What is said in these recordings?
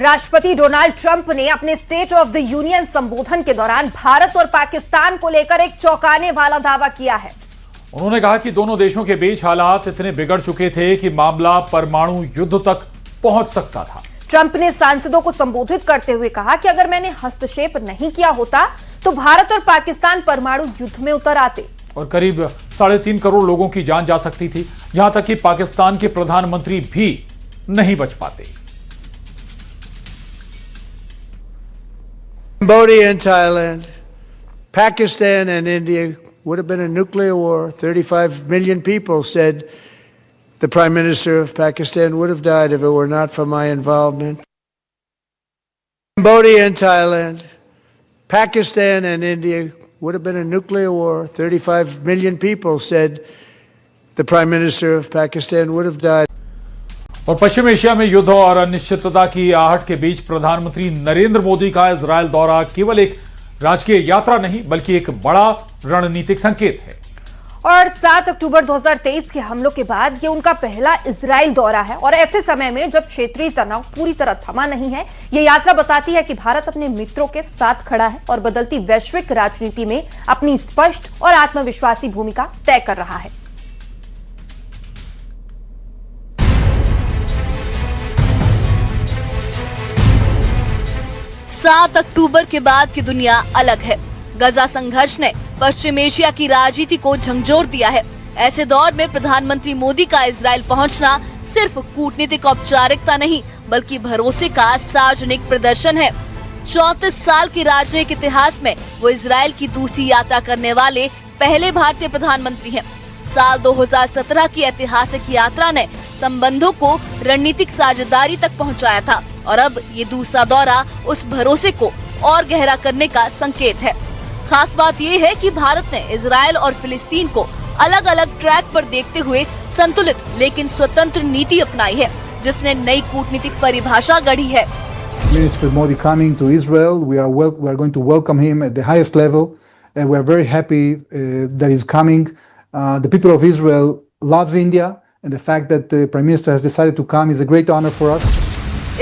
राष्ट्रपति Donald Trump ने अपने स्टेट ऑफ द यूनियन संबोधन के दौरान भारत और पाकिस्तान को लेकर एक चौंकाने वाला दावा किया है। उन्होंने कहा कि दोनों देशों के बीच हालात इतने बिगड़ चुके थे कि मामला परमाणु युद्ध तक पहुंच सकता था। ट्रंप ने सांसदों को संबोधित करते हुए कहा कि अगर मैंने हस्तक्षेप नहीं किया होता तो भारत और पाकिस्तान परमाणु युद्ध में उतर आते और करीब 3.5 करोड़ लोगों की जान जा सकती थी। यहां तक कि पाकिस्तान के प्रधानमंत्री भी नहीं बच पाते। Cambodia and Thailand, Pakistan and India would have been a nuclear war. 35 million people said the Prime Minister of Pakistan would have died if it were not for my involvement. Cambodia and Thailand, Pakistan and India would have been a nuclear war. 35 million people said the Prime Minister of Pakistan would have died. और पश्चिम Asia में युद्ध और अनिश्चितता की आहट के बीच प्रधानमंत्री नरेंद्र मोदी का इजरायल दौरा केवल एक राजकीय यात्रा नहीं बल्कि एक बड़ा रणनीतिक संकेत है। और 7 अक्टूबर 2023 के हमलों के बाद ये उनका पहला इजरायल दौरा है और ऐसे समय में जब क्षेत्रीय तनाव पूरी तरह थमा नहीं है, ये यात्रा बताती है कि भारत अपने मित्रों के साथ खड़ा है और बदलती वैश्विक राजनीति में अपनी स्पष्ट और आत्मविश्वासी भूमिका तय कर रहा है। सात अक्टूबर के बाद की दुनिया अलग है। गजा संघर्ष ने पश्चिम एशिया की राजनीति को झंझोर दिया है। ऐसे दौर में प्रधानमंत्री मोदी का इजरायल पहुंचना सिर्फ कूटनीतिक औपचारिकता नहीं बल्कि भरोसे का सार्वजनिक प्रदर्शन है। 34 साल के राजनीतिक इतिहास में वो इजरायल की दूसरी यात्रा करने वाले पहले भारतीय प्रधानमंत्री हैं। साल 2017 की ऐतिहासिक यात्रा ने संबंधों को रणनीतिक साझेदारी तक पहुंचाया था और अब ये दूसरा दौरा उस भरोसे को और गहरा करने का संकेत है। खास बात ये है कि भारत ने इजरायल और फिलिस्तीन को अलग अलग ट्रैक पर देखते हुए संतुलित लेकिन स्वतंत्र नीति अपनाई है, जिसने नई कूटनीतिक परिभाषा गढ़ी है। Minister Modi coming to Israel, we are going to welcome him at the highest level, and we are very happy that he's coming. The people of Israel loves India, and the fact that the Prime Minister has decided to come is a great honor for us.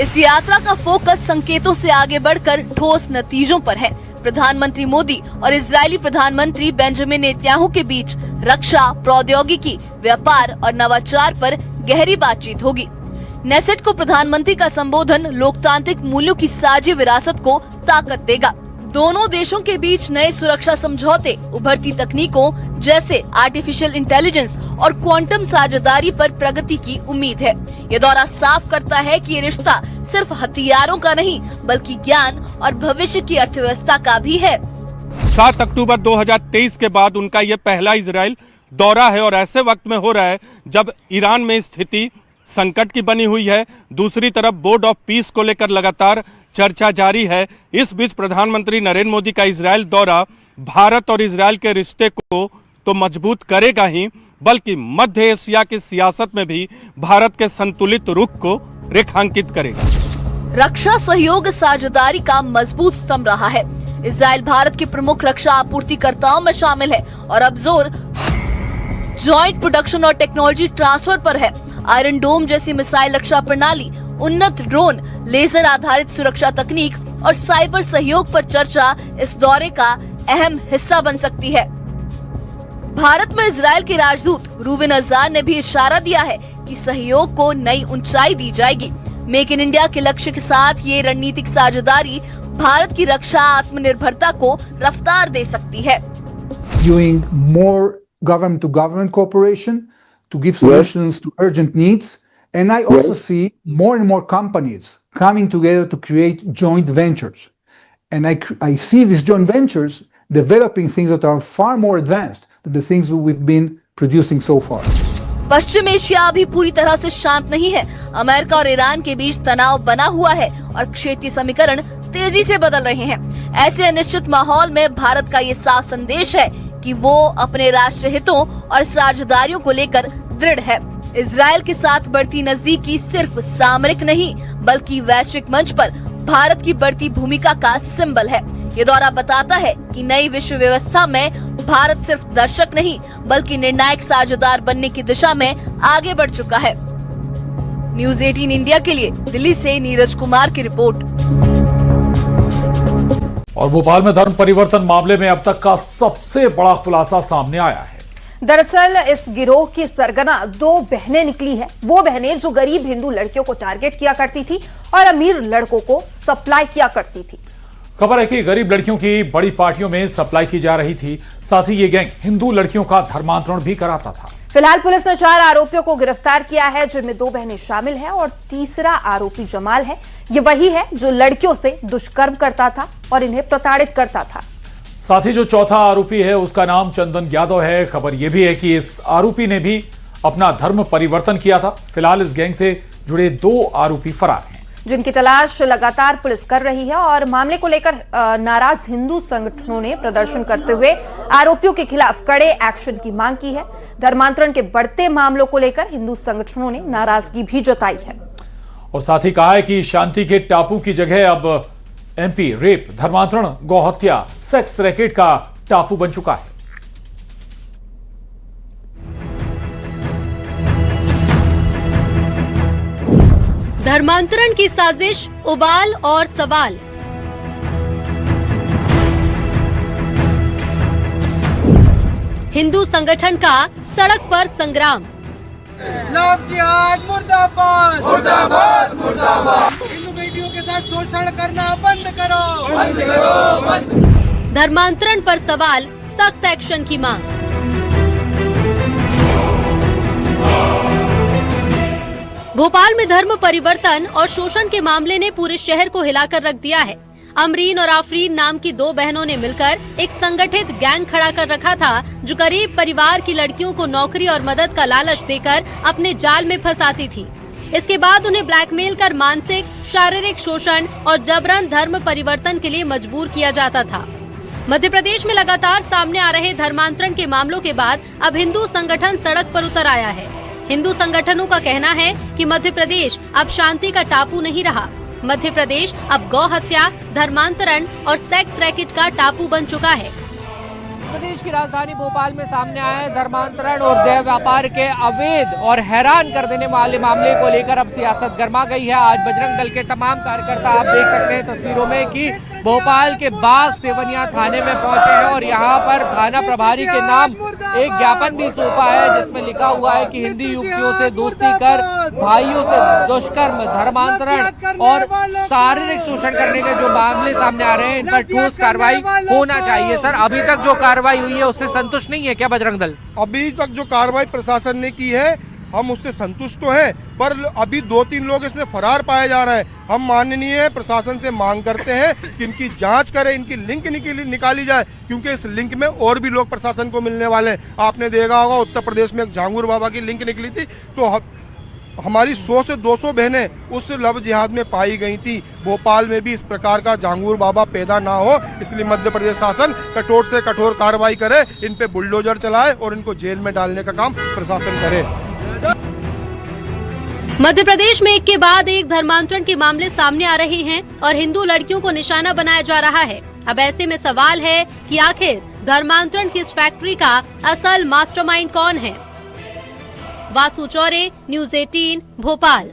इस यात्रा का focus संकेतों से आगे बढ़कर ठोस नतीजों पर है। प्रधानमंत्री मोदी और इजरायली प्रधानमंत्री बेंजामिन नेतन्याहू के बीच रक्षा, प्रौद्योगिकी, व्यापार और नवाचार पर गहरी बातचीत होगी। नेसेट को प्रधानमंत्री का संबोधन लोकतांत्रिक मूल्यों की साझी विरासत को ताकत देगा। दोनों देशों के बीच नए सुरक्षा समझौते, उभरती तकनीकों जैसे आर्टिफिशियल इंटेलिजेंस और क्वांटम साझेदारी पर प्रगति की उम्मीद है। ये दौरा साफ करता है कि ये रिश्ता सिर्फ हथियारों का नहीं बल्कि ज्ञान और भविष्य की अर्थव्यवस्था का भी है। 7 अक्टूबर 2023 के बाद उनका ये पहला इजरायल दौरा है और ऐसे वक्त में हो रहा है जब ईरान में स्थिति संकट की बनी हुई है। दूसरी तरफ बोर्ड ऑफ पीस को लेकर लगातार चर्चा जारी है। इस बीच प्रधानमंत्री नरेंद्र मोदी का इजरायल दौरा भारत और इजरायल के रिश्ते को तो मजबूत करेगा ही बल्कि मध्य एशिया की सियासत में भी भारत के संतुलित रुख को रेखांकित करेगा। रक्षा सहयोग साझेदारी का मजबूत स्तंभ रहा है। इजरायल भारत के प्रमुख रक्षा आपूर्तिकर्ताओं में शामिल है और अब जोर जॉइंट प्रोडक्शन और टेक्नोलॉजी ट्रांसफर पर है। आयरन डोम जैसी मिसाइल रक्षा प्रणाली, उन्नत ड्रोन, लेजर आधारित सुरक्षा तकनीक और साइबर सहयोग पर चर्चा इस दौरे का अहम हिस्सा बन सकती है। भारत में इजरायल के राजदूत रूविन अजार ने भी इशारा दिया है कि सहयोग को नई ऊंचाई दी जाएगी। मेक इन इंडिया के लक्ष्य के साथ ये रणनीतिक साझेदारी भारत की रक्षा आत्मनिर्भरता को रफ्तार दे सकती है। Doing more government to government cooperation to give solutions to urgent needs, and I also see more and more companies coming together to create joint ventures, and I see these joint ventures developing things that are far more advanced than the things we've been producing so far. Paschim Asia अभी पूरी तरह से शांत नहीं है। America और Iran के बीच तनाव बना हुआ है और क्षेत्रीय समीकरण तेजी से बदल रहे हैं। ऐसे अनिश्चित माहौल में भारत का ये साफ संदेश है कि वो अपने राष्ट्र हितों और साझेदारियों को लेकर दृढ़ है। इजरायल के साथ बढ़ती नजदीकी सिर्फ सामरिक नहीं बल्कि वैश्विक मंच पर भारत की बढ़ती भूमिका का सिंबल है। ये दौरा बताता है कि नई विश्व व्यवस्था में भारत सिर्फ दर्शक नहीं बल्कि निर्णायक साझेदार बनने की दिशा में आगे बढ़ चुका है। न्यूज 18 इंडिया के लिए दिल्ली से नीरज कुमार की रिपोर्ट। और भोपाल में धर्म परिवर्तन मामले में अब तक का सबसे बड़ा खुलासा सामने आया है। दरअसल इस गिरोह की सरगना 2 बहनें निकली है। वो बहनें जो गरीब हिंदू लड़कियों को टारगेट किया करती थी और अमीर लड़कों को सप्लाई किया करती थी। खबर है कि गरीब लड़कियों की बड़ी पार्टियों में सप्लाई की जा रही थी। साथ ही ये गैंग हिंदू लड़कियों का धर्मांतरण भी कराता था। फिलहाल पुलिस ने 4 आरोपियों को गिरफ्तार किया है, जिनमें 2 बहनें शामिल हैं और तीसरा आरोपी जमाल है। ये वही है जो लड़कियों से दुष्कर्म करता था और इन्हें प्रताड़ित करता था। साथ ही जो चौथा आरोपी है उसका नाम चंदन यादव है। खबर यह भी है कि इस आरोपी ने भी अपना धर्म परिवर्तन किया था। फिलहाल इस गैंग से जुड़े 2 आरोपी फरार हैं, जिनकी तलाश लगातार पुलिस कर रही है। और मामले को लेकर नाराज हिंदू संगठनों ने प्रदर्शन करते हुए आरोपियों के खिलाफ कड़े एक्शन की मांग की है। धर्मांतरण के बढ़ते मामलों को लेकर हिंदू संगठनों ने नाराजगी भी जताई है और साथ ही कहा है कि शांति के टापू की जगह अब एमपी रेप, धर्मांतरण, गौहत्या, सेक्स रैकेट का टापू बन चुका है। धर्मांतरण की साजिश, उबाल और सवाल। हिंदू संगठन का सड़क पर संग्राम। लव जिहाद मुर्दाबाद, मुर्दाबाद, मुर्दाबाद। हिंदू बेटियों के साथ शोषण करना बंद करो, बंद करो, बंद। धर्मांतरण पर सवाल, सख्त एक्शन की मांग। भोपाल में धर्म परिवर्तन और शोषण के मामले ने पूरे शहर को हिलाकर रख दिया है। अमरीन और आफरीन नाम की 2 बहनों ने मिलकर एक संगठित गैंग खड़ा कर रखा था, जो गरीब परिवार की लड़कियों को नौकरी और मदद का लालच देकर अपने जाल में फंसाती थी। इसके बाद उन्हें ब्लैकमेल कर मानसिक, शारीरिक शोषण और जबरन धर्म परिवर्तन के लिए मजबूर किया जाता था। मध्य प्रदेश में लगातार सामने आ रहे धर्मांतरण के मामलों के बाद अब हिंदू संगठन सड़क पर उतर आया है। हिंदू संगठनों का कहना है कि मध्य प्रदेश अब शांति का टापू नहीं रहा। मध्य प्रदेश अब गौ हत्या, धर्मांतरण और सेक्स रैकेट का टापू बन चुका है। प्रदेश की राजधानी भोपाल में सामने आए हैं धर्मांतरण और देह व्यापार के अवैध और हैरान कर देने वाले मामले को लेकर अब सियासत गर्मा गई है। आज बजरंग दल के तमाम कार्यकर्ता आप देख सकते हैं तस्वीरों में कि भोपाल के बाग सेवनिया थाने में पहुंचे हैं और यहाँ पर थाना प्रभारी के नाम एक ज्ञापन भी सौंपा है, जिसमें लिखा हुआ है कि हिंदी युवतियों से दोस्ती कर भाइयों से दुष्कर्म, धर्मांतरण और शारीरिक शोषण करने के जो मामले सामने आ रहे हैं, इन पर ठोस कार्रवाई होना चाहिए। सर, अभी तक जो कार्रवाई हुई है उससे संतुष्ट नहीं है क्या बजरंग दल? अभी तक जो कार्रवाई प्रशासन ने की है हम उससे संतुष्ट तो हैं, पर अभी 2-3 लोग इसमें फरार पाए जा रहे हैं। हम माननीय प्रशासन से मांग करते हैं कि इनकी जांच करें, इनकी लिंक निकाली जाए, क्योंकि इस लिंक में और भी लोग प्रशासन को मिलने वाले हैं। आपने देखा होगा उत्तर प्रदेश में एक झांगुर बाबा की लिंक निकली थी, तो हमारी 100 से 200 बहनें उस लव जिहाद में पाई गई थी। भोपाल में भी इस प्रकार का झांगुर बाबा पैदा ना हो, इसलिए मध्य प्रदेश शासन कठोर से कठोर कार्रवाई करे, इन पे बुलडोजर चलाए और इनको जेल में डालने का काम प्रशासन करे। मध्य प्रदेश में एक के बाद एक धर्मांतरण के मामले सामने आ रहे हैं और हिंदू लड़कियों को निशाना बनाया जा रहा है। अब ऐसे में सवाल है कि आखिर धर्मांतरण की इस फैक्ट्री का असल मास्टरमाइंड कौन है? वासु चौरे, न्यूज 18 भोपाल।